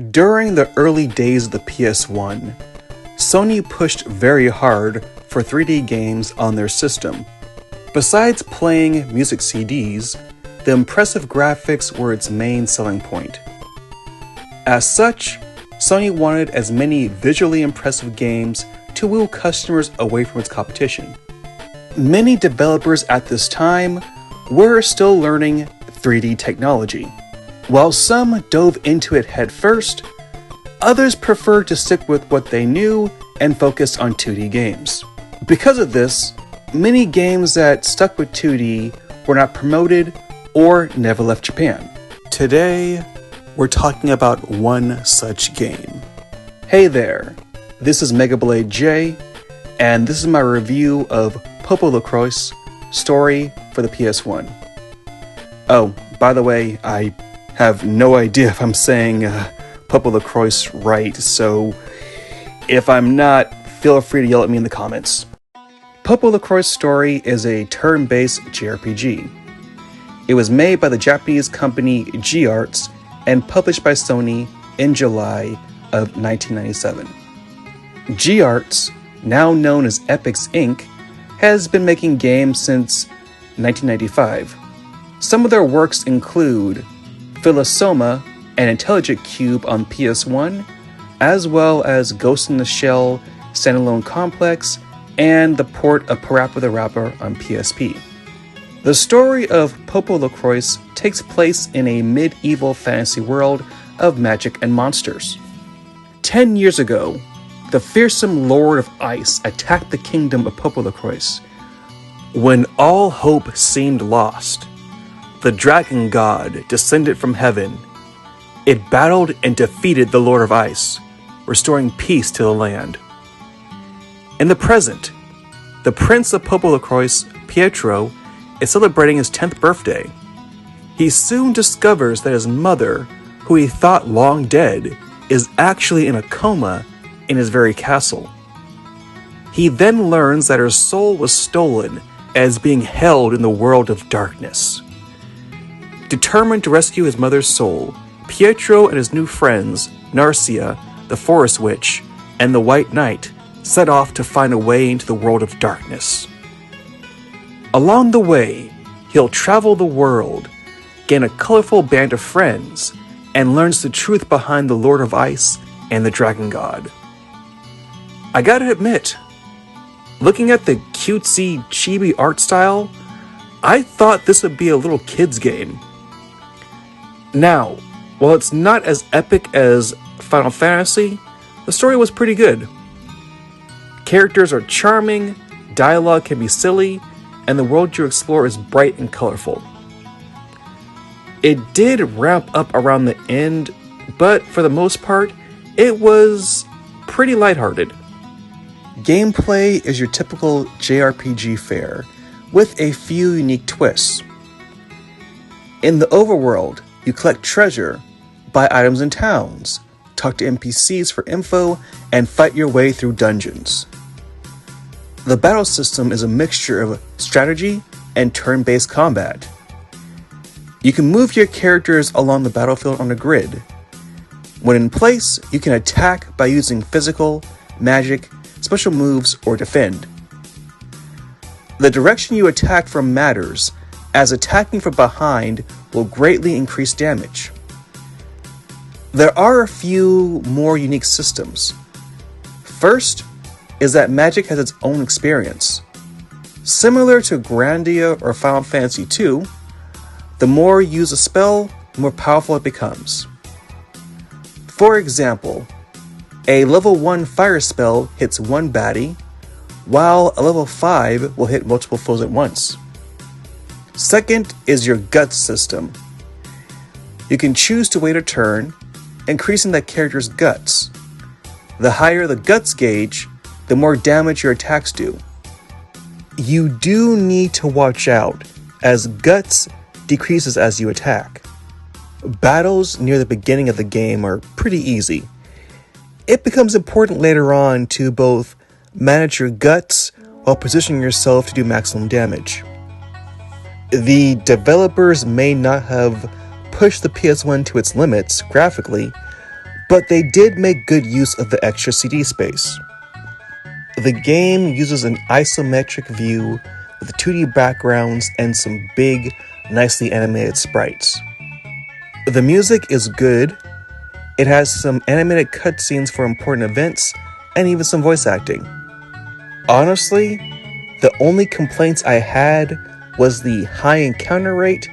During the early days of the PS1, Sony pushed very hard for 3D games on their system. Besides playing music CDs, the impressive graphics were its main selling point. As such, Sony wanted as many visually impressive games to woo customers away from its competition. Many developers at this time were still learning 3D technology. While some dove into it headfirst, others preferred to stick with what they knew and focus on 2D games. Because of this, many games that stuck with 2D were not promoted or never left Japan. Today, we're talking about one such game. Hey there, this is Megablade J, and this is my review of PoPoLoCrois Story for the PS1. Oh, by the way, I have no idea if I'm saying PoPoLoCrois right, so if I'm not, feel free to yell at me in the comments. PoPoLoCrois Story is a turn-based JRPG. It was made by the Japanese company G-Arts and published by Sony in July of 1997. G-Arts, now known as Epix Inc., has been making games since 1995. Some of their works include Philosoma, an intelligent cube on PS1, as well as Ghost in the Shell, Standalone Complex, and the port of Parappa the Rapper on PSP. The story of PoPoLoCrois takes place in a medieval fantasy world of magic and monsters. 10 years ago, the fearsome Lord of Ice attacked the kingdom of PoPoLoCrois. When all hope seemed lost, the dragon god descended from heaven. It battled and defeated the Lord of Ice, restoring peace to the land. In the present, the Prince of PoPoLoCrois, Pietro, is celebrating his 10th birthday. He soon discovers that his mother, who he thought long dead, is actually in a coma in his very castle. He then learns that her soul was stolen and is being held in the world of darkness. Determined to rescue his mother's soul, Pietro and his new friends, Narcia, the Forest Witch, and the White Knight, set off to find a way into the world of darkness. Along the way, he'll travel the world, gain a colorful band of friends, and learns the truth behind the Lord of Ice and the Dragon God. I gotta admit, looking at the cutesy, chibi art style, I thought this would be a little kid's game. Now, while it's not as epic as Final Fantasy, the story was pretty good. Characters are charming, dialogue can be silly, and the world you explore is bright and colorful. It did ramp up around the end, but for the most part, it was pretty lighthearted. Gameplay is your typical JRPG fare, with a few unique twists. In the overworld, you collect treasure, buy items in towns, talk to NPCs for info, and fight your way through dungeons. The battle system is a mixture of strategy and turn-based combat. You can move your characters along the battlefield on a grid. When in place, you can attack by using physical, magic, special moves, or defend. The direction you attack from matters, as attacking from behind will greatly increase damage. There are a few more unique systems. First is that magic has its own experience. Similar to Grandia or Final Fantasy II, the more you use a spell, the more powerful it becomes. For example, a level 1 fire spell hits one baddie, while a level 5 will hit multiple foes at once. Second is your guts system. You can choose to wait a turn, increasing that character's guts. The higher the guts gauge, the more damage your attacks do. You do need to watch out, as guts decreases as you attack. Battles near the beginning of the game are pretty easy. It becomes important later on to both manage your guts while positioning yourself to do maximum damage. The developers may not have pushed the PS1 to its limits graphically, but they did make good use of the extra CD space. The game uses an isometric view with 2D backgrounds and some big, nicely animated sprites. The music is good. It has some animated cutscenes for important events, and even some voice acting. Honestly, the only complaints I had was the high encounter rate,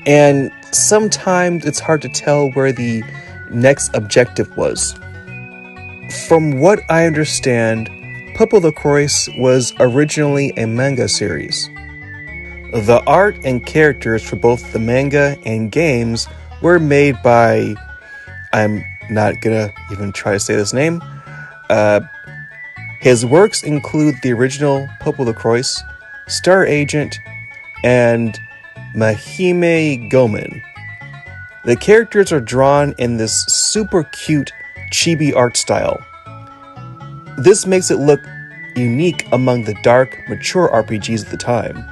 and sometimes it's hard to tell where the next objective was. From what I understand, PoPoLoCrois was originally a manga series. The art and characters for both the manga and games were made by, I'm not gonna even try to say this name. His works include the original PoPoLoCrois, Star Agent, and Mahime Gomen. The characters are drawn in this super cute chibi art style. This makes it look unique among the dark, mature RPGs at the time.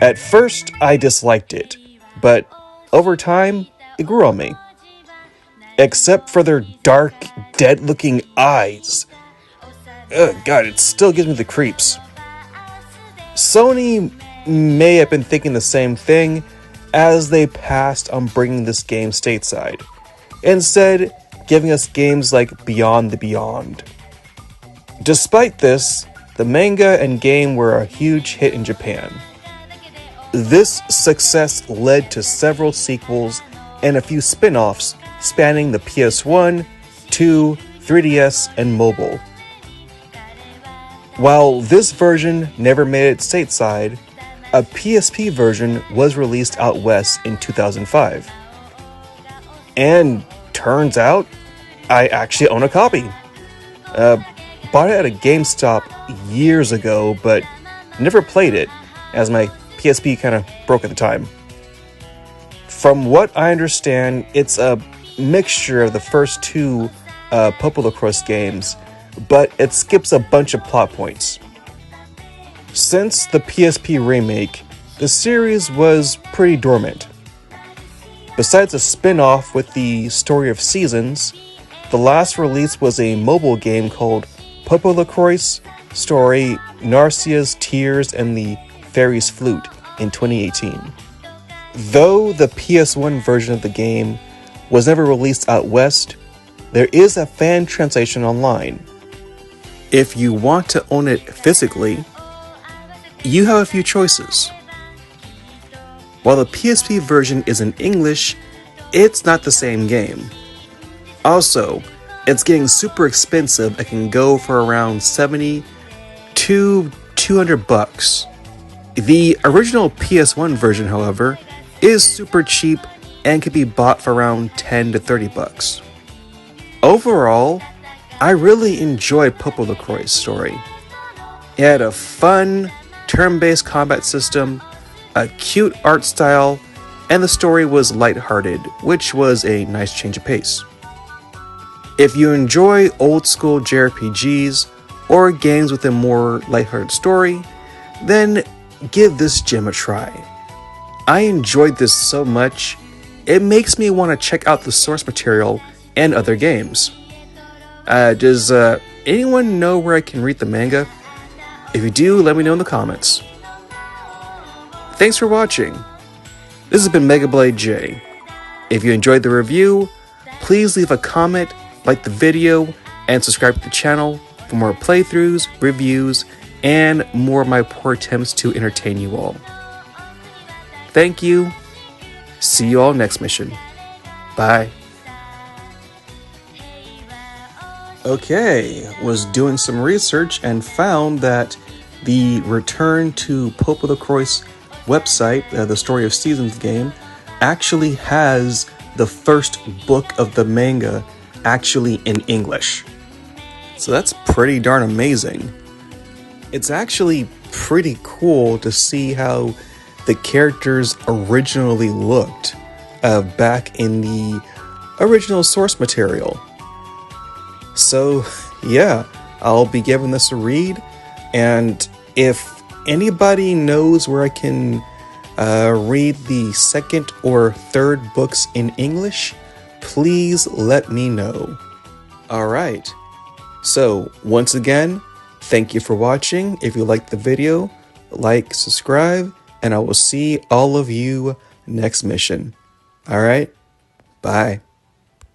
At first, I disliked it, but over time, it grew on me. Except for their dark, dead-looking eyes. Oh god, it still gives me the creeps. Sony may have been thinking the same thing as they passed on bringing this game stateside, instead giving us games like Beyond the Beyond. Despite this, the manga and game were a huge hit in Japan. This success led to several sequels and a few spin-offs spanning the PS1, 2, 3DS, and mobile. While this version never made it stateside, a PSP version was released out west in 2005. And turns out, I actually own a copy. Bought it at a GameStop years ago, but never played it, as my PSP kind of broke at the time. From what I understand, it's a mixture of the first two PoPoLoCrois games, but it skips a bunch of plot points. Since the PSP remake, the series was pretty dormant. Besides a spin-off with the Story of Seasons, the last release was a mobile game called PoPoLoCrois Story, Narcia's Tears, and the Fairy's Flute in 2018. Though the PS1 version of the game was never released out west, there is a fan translation online. If you want to own it physically, you have a few choices. While the PSP version is in English, it's not the same game. Also, it's getting super expensive. It can go for around $70 to $200. The original PS1 version, however, is super cheap and can be bought for around $10 to $30. Overall, I really enjoyed PoPoLoCrois Story. It had a fun, turn-based combat system, a cute art style, and the story was lighthearted, which was a nice change of pace. If you enjoy old-school JRPGs or games with a more lighthearted story, then give this gem a try. I enjoyed this so much, it makes me want to check out the source material and other games. Does anyone know where I can read the manga? If you do, let me know in the comments. Thanks for watching. This has been Megablade J. If you enjoyed the review, please leave a comment, like the video, and subscribe to the channel for more playthroughs, reviews, and more of my poor attempts to entertain you all. Thank you. See you all next mission. Bye. Okay, was doing some research and found that the Return to PoPoLoCrois website, the Story of Seasons game, actually has the first book of the manga actually in English. So that's pretty darn amazing. It's actually pretty cool to see how the characters originally looked back in the original source material. So yeah, I'll be giving this a read, and if anybody knows where I can read the second or third books in English, please let me know. Alright, so once again, thank you for watching. If you liked the video, like, subscribe, and I will see all of you next mission. Alright, bye.